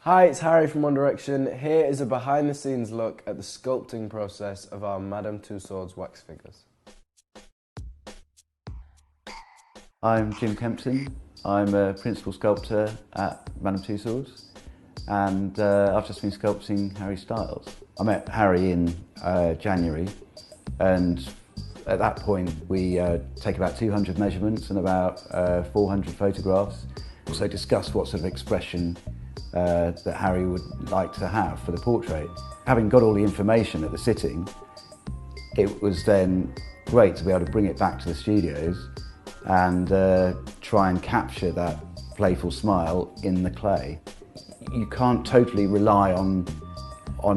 Hi, it's Harry from One Direction. Here is a behind the scenes look at the sculpting process of our Madame Tussauds wax figures. I'm Jim Kempton. I'm a principal sculptor at Madame Tussauds, and I've just been sculpting Harry Styles. I met Harry in January, and at that point we take about 200 measurements and about 400 photographs. So discuss what sort of expression that Harry would like to have for the portrait. Having got all the information at the sitting, it was then great to be able to bring it back to the studios and try and capture that playful smile in the clay. You can't totally rely on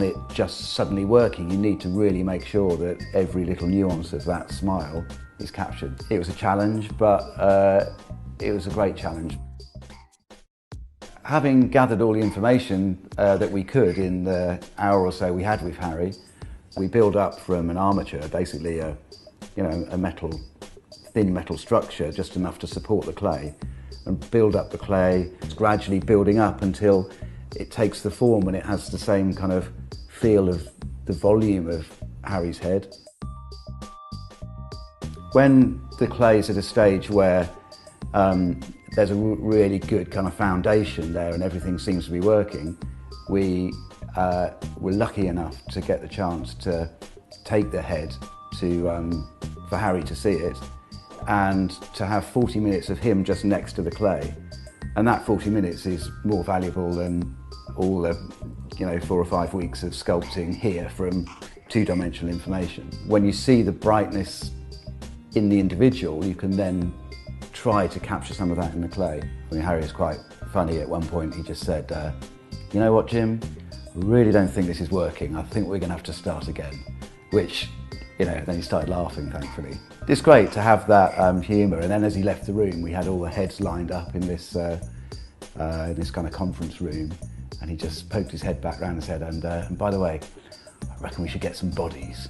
it just suddenly working. You need to really make sure that every little nuance of that smile is captured. It was a challenge, but it was a great challenge. Having gathered all the information that we could in the hour or so we had with Harry, we build up from an armature, basically a thin metal structure, just enough to support the clay, and build up the clay. It's gradually building up until it takes the form and it has the same kind of feel of the volume of Harry's head. When the clay is at a stage where there's a really good kind of foundation there and everything seems to be working, we were lucky enough to get the chance to take the head for Harry to see it, and to have 40 minutes of him just next to the clay. And that 40 minutes is more valuable than all the 4 or 5 weeks of sculpting here from two-dimensional information. When you see the brightness in the individual, you can then try to capture some of that in the clay. I mean, Harry was quite funny at one point. He just said, you know what, Jim, I really don't think this is working. I think we're going to have to start again. Which, then he started laughing, thankfully. It's great to have that humour, and then as he left the room, we had all the heads lined up in this kind of conference room, and he just poked his head back round and said, and by the way, I reckon we should get some bodies.